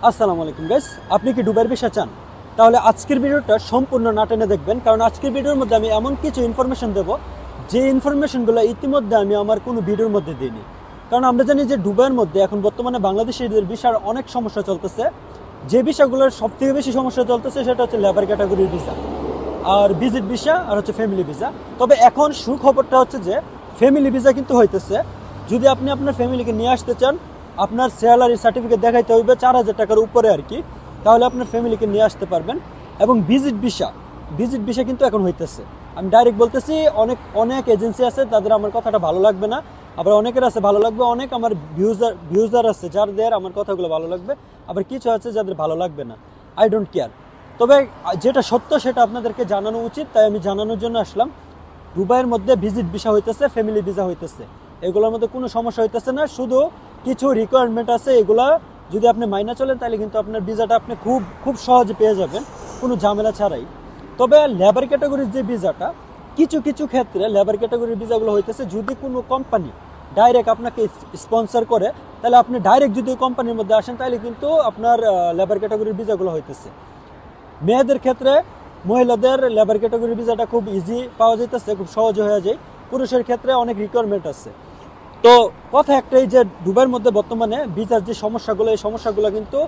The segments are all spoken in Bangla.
আসসালামু আলাইকুম গাইস, আপনি কি দুবাইয়ের ভিসা চান? তাহলে আজকের ভিডিওটা সম্পূর্ণ না টেনে দেখবেন, কারণ আজকের ভিডিওর মধ্যে আমি এমন কিছু ইনফরমেশন দেব যে ইনফরমেশনগুলো ইতিমধ্যে আমি আমার কোনো ভিডিওর মধ্যে দিইনি। কারণ আমরা জানি যে দুবাইয়ের মধ্যে এখন বর্তমানে বাংলাদেশিদের ভিসার অনেক সমস্যা চলতেছে। যে ভিসাগুলোর সব থেকে বেশি সমস্যা চলতেছে সেটা হচ্ছে লেবার ক্যাটাগরির ভিসা, আর ভিজিট ভিসা, আর হচ্ছে ফ্যামিলি ভিসা। তবে এখন সুখবরটা হচ্ছে যে ফ্যামিলি ভিসা কিন্তু হইতেছে। যদি আপনি আপনার ফ্যামিলিকে নিয়ে আসতে চান, আপনার স্যালারি সার্টিফিকেট দেখাইতে হইবে 4,000 টাকার উপরে আর কি, তাহলে আপনার ফ্যামিলিকে নিয়ে আসতে পারবেন। এবং ভিজিট ভিসা কিন্তু এখন হইতেছে। আমি ডাইরেক্ট বলতেছি, অনেক অনেক এজেন্সি আছে তাদের আমার কথাটা ভালো লাগবে না, আবার অনেকের আছে ভালো লাগবে। অনেক আমার ভিউজার আছে যাদের আমার কথাগুলো ভালো লাগবে, আবার কিছু আছে যাদের ভালো লাগবে না। I don't care. তবে যেটা সত্য সেটা আপনাদেরকে জানানো উচিত, তাই আমি জানানোর জন্য আসলাম। দুবাইয়ের মধ্যে ভিজিট ভিসা হইতেছে, ফ্যামিলি ভিসা হইতেছে, এগুলোর মধ্যে কোনো সমস্যা হইতেছে না। শুধু কিছু রিকোয়ারমেন্ট আছে, এগুলা যদি আপনি মাইনা চলেন তাহলে কিন্তু আপনার ভিসাটা আপনি খুব খুব সহজে পেয়ে যাবেন, কোনো ঝামেলা ছাড়াই। তবে লেবার ক্যাটাগরির যে ভিসাটা, কিছু কিছু ক্ষেত্রে লেবার ক্যাটাগরির ভিসাগুলো হইতেছে যদি কোনো কোম্পানি ডাইরেক্ট আপনাকে স্পন্সর করে, তাহলে আপনি ডাইরেক্ট যদি ওই কোম্পানির মধ্যে আসেন তাহলে কিন্তু আপনার লেবার ক্যাটাগরির ভিসাগুলো হইতেছে। মেয়েদের ক্ষেত্রে, মহিলাদের লেবার ক্যাটাগরি ভিসাটা খুব ইজি পাওয়া যাইতেছে, খুব সহজে হয়ে যায়। পুরুষের ক্ষেত্রে অনেক রিকোয়ারমেন্ট আছে। তো কথা একটাই যে দুবাইয়ের মধ্যে বর্তমানে ভিসার যে সমস্যাগুলো, এই সমস্যাগুলো কিন্তু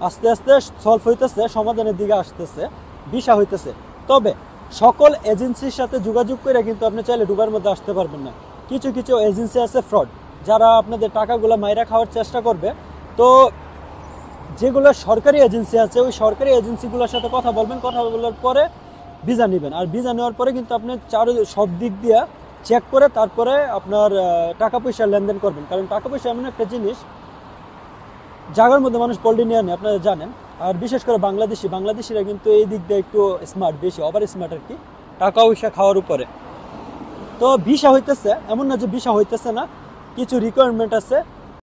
আস্তে আস্তে সলভ হইতেছে, সমাধানের দিকে আসতেছে, ভিসা হইতেছে। তবে সকল এজেন্সির সাথে যোগাযোগ করে কিন্তু আপনি চাইলে দুবাইয়ের মধ্যে আসতে পারবেন না। কিছু কিছু এজেন্সি আছে ফ্রড, যারা আপনাদের টাকাগুলো মাইরা খাওয়ার চেষ্টা করবে। তো যেগুলো সরকারি এজেন্সি আছে, ওই সরকারি এজেন্সিগুলোর সাথে কথা বলবেন, কথা বলার পরে ভিসা নেবেন। আর ভিসা নেওয়ার পরে কিন্তু আপনি সব দিক দিয়ে চেক করে তারপরে আপনার টাকা পয়সা লেনদেন করবেন। কারণ টাকা পয়সা এমন একটা জিনিস জায়গার মধ্যে মানুষ পল্টি নিয়ে নেয়, আপনারা জানেন। আর বিশেষ করে বাংলাদেশিরা কিন্তু এই দিক দিয়ে একটু স্মার্ট, বেশি ওভার স্মার্ট আর কি, টাকা পয়সা খাওয়ার উপরে। তো ভিসা হইতেছে, এমন না যে ভিসা হইতেছে না, কিছু রিকোয়ারমেন্ট আছে